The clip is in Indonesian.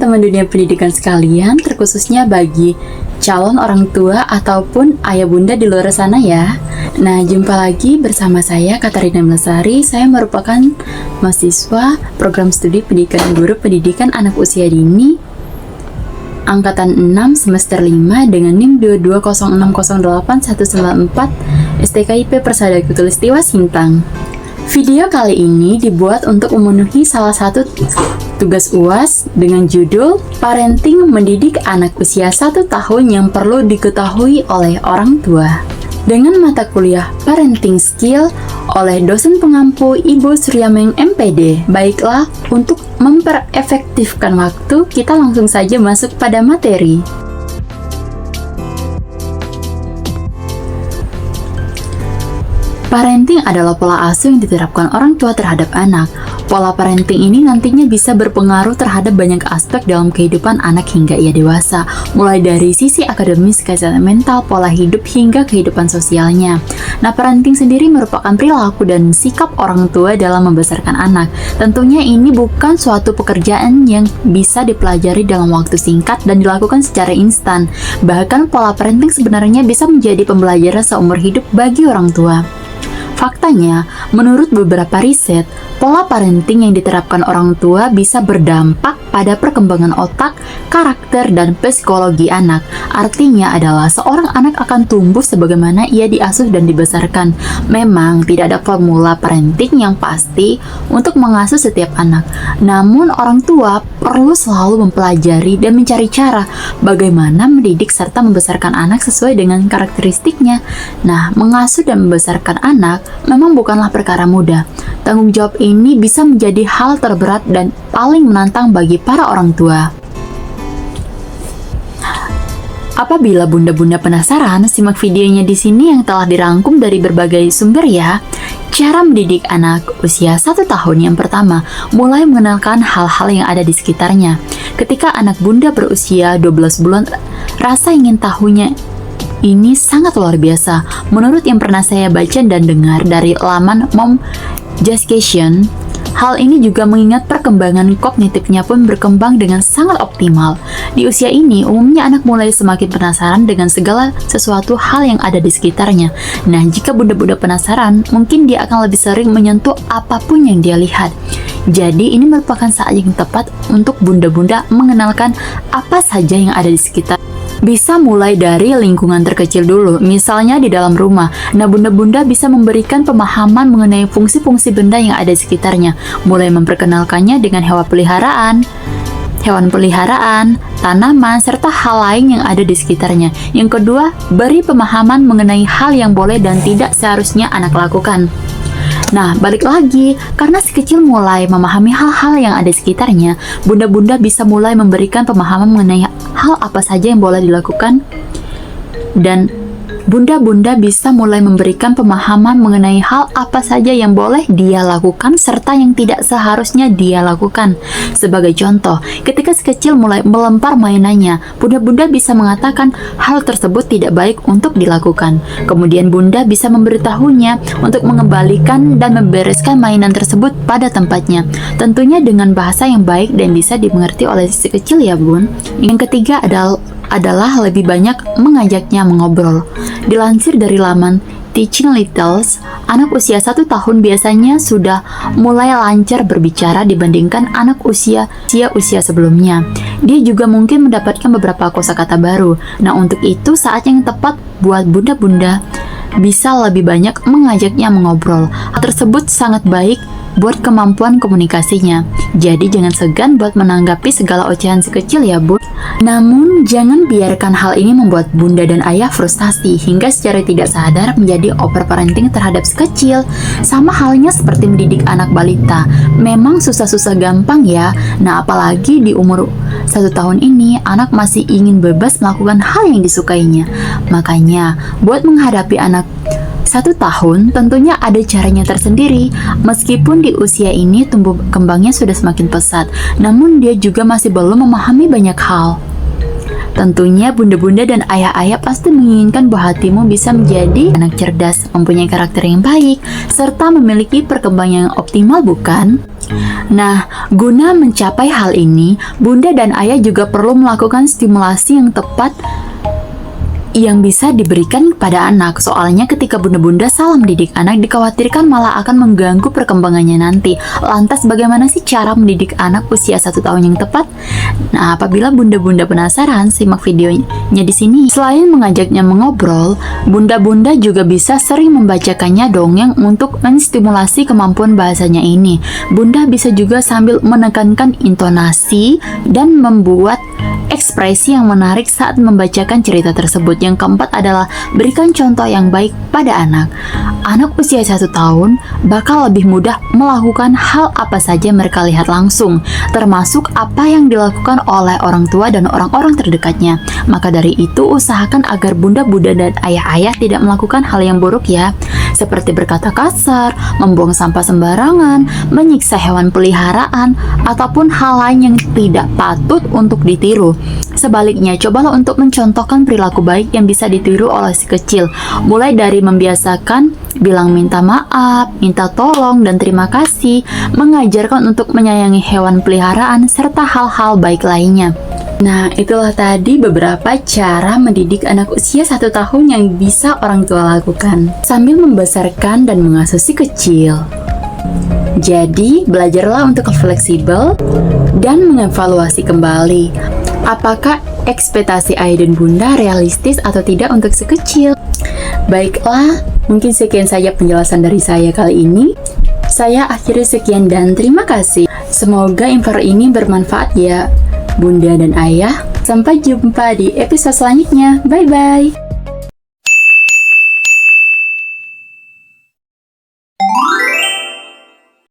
teman-teman dunia pendidikan sekalian, terkhususnya bagi calon orang tua ataupun ayah bunda di luar sana ya. Nah, jumpa lagi bersama saya Katarina Melesari. Saya merupakan mahasiswa program studi pendidikan guru pendidikan anak usia dini Angkatan 6 semester 5 dengan NIM 220608194 STKIP Persada Katulistiwa Sintang. Video kali ini dibuat untuk memenuhi salah satu tugas UAS dengan judul Parenting Mendidik Anak Usia 1 Tahun yang Perlu Diketahui oleh Orang Tua dengan mata kuliah Parenting Skill oleh dosen pengampu Ibu Suryameng MPD. Baiklah, untuk memperefektifkan waktu, kita langsung saja masuk pada materi. Parenting adalah pola asuh yang diterapkan orang tua terhadap anak. Pola parenting ini nantinya bisa berpengaruh terhadap banyak aspek dalam kehidupan anak hingga ia dewasa, mulai dari sisi akademis, kesehatan mental, pola hidup, hingga kehidupan sosialnya. Nah, parenting sendiri merupakan perilaku dan sikap orang tua dalam membesarkan anak. Tentunya ini bukan suatu pekerjaan yang bisa dipelajari dalam waktu singkat dan dilakukan secara instan. Bahkan pola parenting sebenarnya bisa menjadi pembelajaran seumur hidup bagi orang tua. Faktanya, menurut beberapa riset, pola parenting yang diterapkan orang tua bisa berdampak pada perkembangan otak, karakter, dan psikologi anak. Artinya adalah seorang anak akan tumbuh sebagaimana ia diasuh dan dibesarkan. Memang tidak ada formula parenting yang pasti untuk mengasuh setiap anak. Namun orang tua perlu selalu mempelajari dan mencari cara bagaimana mendidik serta membesarkan anak sesuai dengan karakteristiknya. Nah, mengasuh dan membesarkan anak memang bukanlah perkara mudah. Tanggung jawab ini bisa menjadi hal terberat dan paling menantang bagi para orang tua. Apabila bunda-bunda penasaran, simak videonya di sini yang telah dirangkum dari berbagai sumber ya. Cara mendidik anak usia 1 tahun yang pertama, mulai mengenalkan hal-hal yang ada di sekitarnya. Ketika anak bunda berusia 12 bulan, rasa ingin tahunya ini sangat luar biasa. Menurut yang pernah saya baca dan dengar dari laman Momjuscation, hal ini juga mengingat perkembangan kognitifnya pun berkembang dengan sangat optimal. Di usia ini, umumnya anak mulai semakin penasaran dengan segala sesuatu hal yang ada di sekitarnya. Nah, jika bunda-bunda penasaran, mungkin dia akan lebih sering menyentuh apapun yang dia lihat. Jadi, ini merupakan saat yang tepat untuk bunda-bunda mengenalkan apa saja yang ada di sekitar. Bisa mulai dari lingkungan terkecil dulu, misalnya di dalam rumah. Nah, bunda-bunda bisa memberikan pemahaman mengenai fungsi-fungsi benda yang ada di sekitarnya, mulai memperkenalkannya dengan hewan peliharaan, tanaman, serta hal lain yang ada di sekitarnya. Yang kedua, beri pemahaman mengenai hal yang boleh dan tidak seharusnya anak lakukan. Nah, balik lagi, karena si kecil mulai memahami hal-hal yang ada di sekitarnya, bunda-bunda bisa mulai memberikan pemahaman mengenai hal apa saja yang boleh dilakukan, dan bunda-bunda bisa mulai memberikan pemahaman mengenai hal apa saja yang boleh dia lakukan serta yang tidak seharusnya dia lakukan. Sebagai contoh, ketika si kecil mulai melempar mainannya, bunda-bunda bisa mengatakan hal tersebut tidak baik untuk dilakukan. Kemudian bunda bisa memberitahunya untuk mengembalikan dan membereskan mainan tersebut pada tempatnya. Tentunya dengan bahasa yang baik dan bisa dimengerti oleh si kecil ya bun. Yang ketiga adalah lebih banyak mengajaknya mengobrol. Dilansir dari laman Teaching Littles, anak usia 1 tahun biasanya sudah mulai lancar berbicara dibandingkan anak usia sebelumnya. Dia juga mungkin mendapatkan beberapa kosakata baru. Nah, untuk itu saat yang tepat buat bunda-bunda bisa lebih banyak mengajaknya mengobrol. Hal tersebut sangat baik buat kemampuan komunikasinya. Jadi jangan segan buat menanggapi segala ocehan si kecil ya bun. Namun jangan biarkan hal ini membuat bunda dan ayah frustasi hingga secara tidak sadar menjadi overparenting terhadap si kecil. Sama halnya seperti mendidik anak balita, memang susah-susah gampang ya. Nah, apalagi di umur 1 tahun ini anak masih ingin bebas melakukan hal yang disukainya. Makanya buat menghadapi anak 1 tahun tentunya ada caranya tersendiri. Meskipun di usia ini tumbuh kembangnya sudah semakin pesat, namun dia juga masih belum memahami banyak hal. Tentunya bunda-bunda dan ayah-ayah pasti menginginkan buah hatimu bisa menjadi anak cerdas, mempunyai karakter yang baik, serta memiliki perkembangan yang optimal, bukan? Nah, guna mencapai hal ini, bunda dan ayah juga perlu melakukan stimulasi yang tepat yang bisa diberikan kepada anak. Soalnya ketika bunda-bunda salah mendidik anak, dikhawatirkan malah akan mengganggu perkembangannya nanti. Lantas bagaimana sih cara mendidik anak usia 1 tahun yang tepat? Nah, apabila bunda-bunda penasaran, simak videonya di sini. Selain mengajaknya mengobrol, bunda-bunda juga bisa sering membacakannya dongeng untuk menstimulasi kemampuan bahasanya ini. Bunda bisa juga sambil menekankan intonasi dan membuat ekspresi yang menarik saat membacakan cerita tersebut. Yang keempat adalah berikan contoh yang baik pada anak. Anak usia 1 tahun bakal lebih mudah melakukan hal apa saja mereka lihat langsung, termasuk apa yang dilakukan oleh orang tua dan orang-orang terdekatnya. Maka dari itu, usahakan agar bunda-bunda dan ayah-ayah tidak melakukan hal yang buruk ya, seperti berkata kasar, membuang sampah sembarangan, menyiksa hewan peliharaan, ataupun hal lain yang tidak patut untuk ditiru. Sebaliknya, cobalah untuk mencontohkan perilaku baik yang bisa ditiru oleh si kecil, mulai dari membiasakan bilang minta maaf, minta tolong, dan terima kasih, mengajarkan untuk menyayangi hewan peliharaan, serta hal-hal baik lainnya. Nah, itulah tadi beberapa cara mendidik anak usia 1 tahun yang bisa orang tua lakukan sambil membesarkan dan mengasuh si kecil. Jadi, belajarlah untuk fleksibel dan mengevaluasi kembali apakah ekspektasi ayah dan bunda realistis atau tidak untuk si kecil. Baiklah, mungkin sekian saja penjelasan dari saya kali ini. Saya akhiri sekian dan terima kasih. Semoga info ini bermanfaat ya, bunda dan ayah. Sampai jumpa di episode selanjutnya. Bye-bye.